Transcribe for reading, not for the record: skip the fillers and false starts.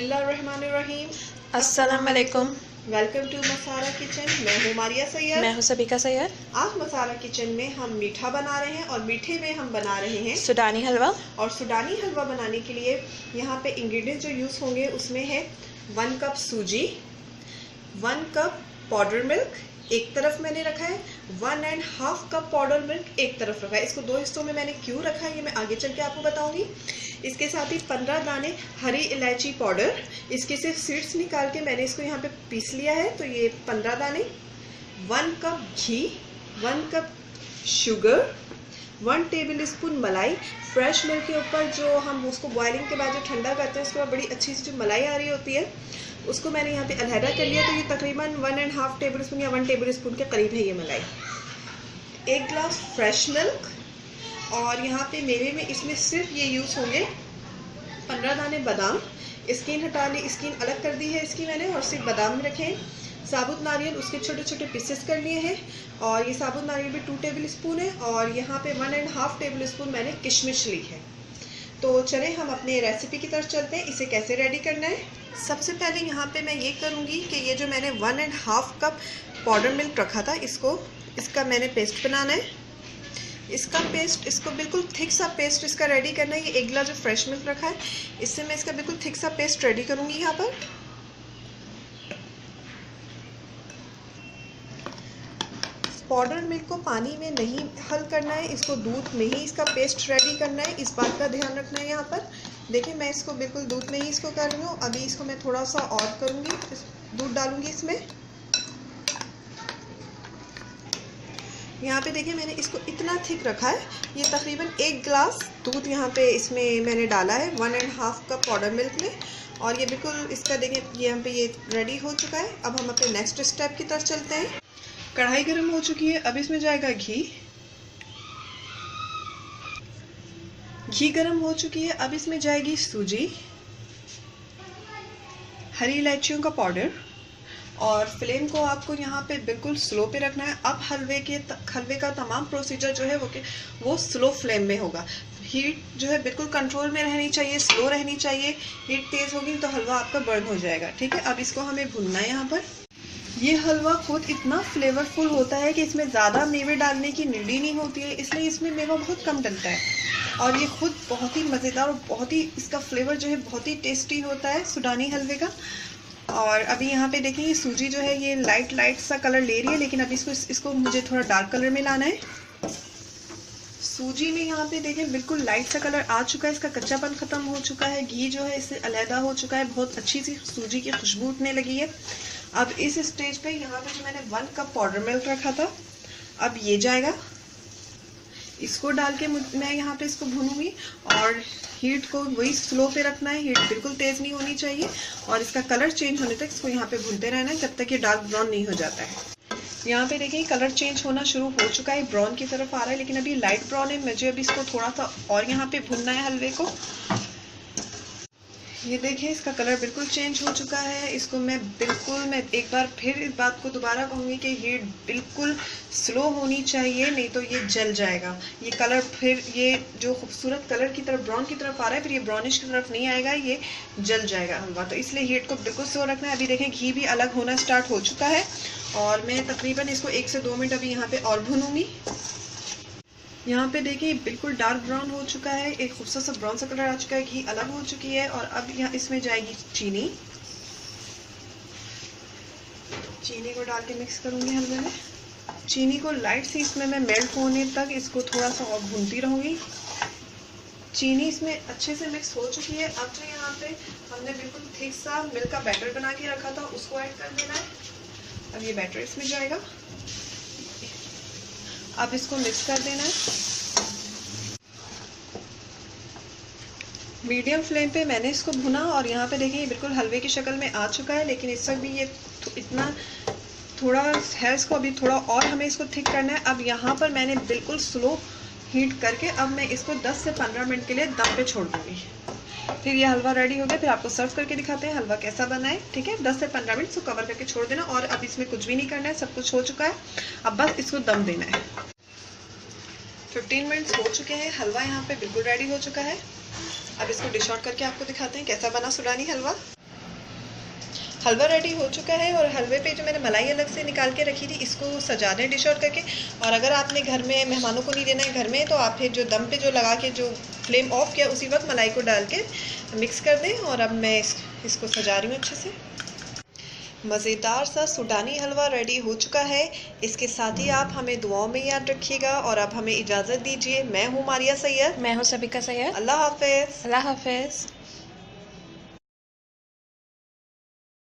बिस्मिल्लाहिर्रहमानिर्रहीम। अस्सलाम वालेकुम। Welcome to masala kitchen. मैं हूँ मारिया सैयद। मैं हूँ सबिका सैयद। आज मसाला किचन में हम मीठा बना रहे हैं और मीठे में हम बना रहे हैं सूडानी हलवा। और सूडानी हलवा बनाने के लिए यहाँ पे इंग्रेडिएंट्स जो यूज़ होंगे उसमें है 1 कप सूजी, 1 कप पाउडर मिल्क एक तरफ मैंने रखा है, 1.5 कप पाउडर मिल्क एक तरफ रखा है। इसको 2 हिस्सों में मैंने क्यों रखा है ये मैं आगे चल के आपको बताऊंगी। इसके साथ ही 15 दाने हरी इलायची पाउडर, इसके सिर्फ सीड्स निकाल के मैंने इसको यहाँ पे पीस लिया है, तो ये 15 दाने, 1 कप घी, 1 कप शुगर, 1 टेबल स्पून मलाई। फ्रेश मिल्क के ऊपर जो हम उसको बॉइलिंग के बाद जो ठंडा करते हैं उसके बाद बड़ी अच्छी सी जो मलाई आ रही होती है उसको मैंने यहाँ पे अलहदा कर लिया। तो ये तकरीबन 1.5 टेबल स्पून या 1 टेबल स्पून के करीब है ये मलाई। 1 ग्लास फ्रेश मिल्क और यहाँ पे मेरे में इसमें सिर्फ ये यूज़ होंगे 15 दाने बादाम। स्किन हटा ली, स्किन अलग कर दी है इसकी मैंने और सिर्फ बादाम रखे हैं। साबुत नारियल उसके छोटे छोटे पीसेस कर लिए हैं और ये साबुत नारियल भी 2 टेबल स्पून है और यहाँ पे 1.5 टेबल स्पून मैंने किशमिश ली है। तो चले हम अपने रेसिपी की तरफ चलते हैं। इसे कैसे रेडी करना है। सबसे पहले यहाँ पे मैं ये करूँगी कि ये जो मैंने 1.5 कप पाउडर मिल्क रखा था इसका मैंने पेस्ट बनाना है। इसका पेस्ट, इसको बिल्कुल थिक सा पेस्ट इसका रेडी करना है। ये 1 गिलास जो फ्रेश मिल्क रखा है इससे मैं इसका बिल्कुल थिक सा पेस्ट रेडी करूँगी। यहाँ पर पाउडर मिल्क को पानी में नहीं हल करना है, इसको दूध में ही इसका पेस्ट रेडी करना है। इस बात का ध्यान रखना है। यहाँ पर देखिए मैं इसको बिल्कुल दूध में ही इसको कर रही हूँ। अभी इसको मैं थोड़ा सा और करूँगी, दूध डालूँगी इसमें। यहाँ पे देखिए मैंने इसको इतना थिक रखा है, ये तकरीबन 1 गिलास दूध यहाँ पे इसमें मैंने डाला है 1.5 कप पाउडर मिल्क में और ये बिल्कुल इसका देखिए ये यहाँ पे ये रेडी हो चुका है। अब हम अपने नेक्स्ट स्टेप की तरफ चलते हैं। कढ़ाई गर्म हो चुकी है, अब इसमें जाएगा घी गर्म हो चुकी है, अब इसमें जाएगी सूजी, हरी इलायचियों का पाउडर और फ्लेम को आपको यहाँ पे बिल्कुल स्लो पे रखना है। अब हलवे का तमाम प्रोसीजर जो है वो स्लो फ्लेम में होगा। हीट जो है बिल्कुल कंट्रोल में रहनी चाहिए, स्लो रहनी चाहिए। हीट तेज़ होगी तो हलवा आपका बर्न हो जाएगा। ठीक है, अब इसको हमें भूनना है। यहाँ पर ये हलवा खुद इतना फ्लेवरफुल होता है कि इसमें ज़्यादा मेवे डालने की नीड ही नहीं होती है, इसलिए इसमें मेवा बहुत कम डलता है और ये खुद बहुत ही मज़ेदार और बहुत ही इसका फ्लेवर जो है बहुत ही टेस्टी होता है सूडानी हलवे का। और अभी यहाँ पे देखिए ये सूजी जो है ये लाइट सा कलर ले रही है, लेकिन अभी इसको मुझे थोड़ा डार्क कलर में लाना है। सूजी में यहाँ पे देखें बिल्कुल लाइट सा कलर आ चुका है, इसका कच्चापन ख़त्म हो चुका है, घी जो है इससे अलहदा हो चुका है, बहुत अच्छी सी सूजी की खुशबू उठने लगी है। अब इस स्टेज पे यहाँ पे जो मैंने 1 कप पाउडर मिल्क रखा था अब ये जाएगा। इसको डाल के मैं यहाँ पे इसको भूनूंगी और हीट को वही स्लो पे रखना है, हीट बिल्कुल तेज़ नहीं होनी चाहिए और इसका कलर चेंज होने तक इसको यहाँ पे भूनते रहना है जब तक ये डार्क ब्राउन नहीं हो जाता है। यहाँ पे देखिए कलर चेंज होना शुरू हो चुका है, ब्राउन की तरफ आ रहा है, लेकिन अभी लाइट ब्राउन है। मुझे अभी इसको थोड़ा सा और यहाँ पे भूनना है हलवे को। ये देखिए इसका कलर बिल्कुल चेंज हो चुका है। इसको मैं एक बार फिर इस बात को दोबारा कहूँगी कि हीट बिल्कुल स्लो होनी चाहिए, नहीं तो ये जल जाएगा। ये कलर फिर ये जो खूबसूरत कलर की तरफ ब्राउन की तरफ आ रहा है फिर ये ब्राउनिश की तरफ नहीं आएगा, ये जल जाएगा हलवा। तो इसलिए हीट को बिल्कुल स्लो रखना है। अभी देखें घी भी अलग होना स्टार्ट हो चुका है और मैं तकरीबन इसको 1 से 2 मिनट अभी यहाँ पे और भूनूंगी। यहाँ पे देखिए बिल्कुल डार्क ब्राउन हो चुका है, एक खूबसूरत सा ब्राउन सा कलर आ चुका है, घी अलग हो चुकी है और अब यहाँ इसमें जाएगी चीनी को डाल के मिक्स करूँगी हलवे में। चीनी को लाइट सी इसमें मैं मेल्ट होने तक इसको थोड़ा सा और भूनती रहूँगी। चीनी इसमें अच्छे से मिक्स हो चुकी है। अब जो यहाँ पे हमने बिल्कुल थिक सा मिल्क का बैटर बना के रखा था उसको ऐड कर देना है। अब ये बैटर इसमें जाएगा, अब इसको मिक्स कर देना है। मीडियम फ्लेम पे मैंने इसको भुना और यहाँ पे देखिए बिल्कुल हलवे की शक्ल में आ चुका है, लेकिन इस वक्त भी ये इतना थोड़ा है, इसको अभी थोड़ा और हमें इसको थिक करना है। अब यहाँ पर मैंने बिल्कुल स्लो हीट करके अब मैं इसको 10 से 15 मिनट के लिए दम पे छोड़ दूँगी। फिर ये हलवा रेडी हो गया, फिर आपको सर्व करके दिखाते हैं हलवा कैसा बना है। ठीक है, 10 से 15 मिनट इसको कवर करके छोड़ देना और अब इसमें कुछ भी नहीं करना है, सब कुछ हो चुका है। अब बस इसको दम देना है। 15 मिनट्स हो चुके हैं, हलवा यहाँ पे बिल्कुल रेडी हो चुका है। अब इसको डिश आउट करके आपको दिखाते हैं कैसा बना सूडानी हलवा। हलवा रेडी हो चुका है और हलवे पे जो मैंने मलाई अलग से निकाल के रखी थी, इसको सजा दें डिश आउट करके। और अगर आपने घर में मेहमानों को नहीं देना है घर में, तो आप फिर जो दम पे जो लगा के जो फ्लेम ऑफ किया उसी वक्त मलाई को डाल के मिक्स कर दें। और अब मैं इसको सजा रही हूँ अच्छे से। मज़ेदार सा सूडानी हलवा रेडी हो चुका है। इसके साथ ही आप हमें दुआओं में याद रखिएगा और अब हमें इजाज़त दीजिए। मैं हूँ मारिया सैयद। मैं हूँ सबिका सैयद। अल्लाह हाफ़िज़। अल्लाह हाफिज़।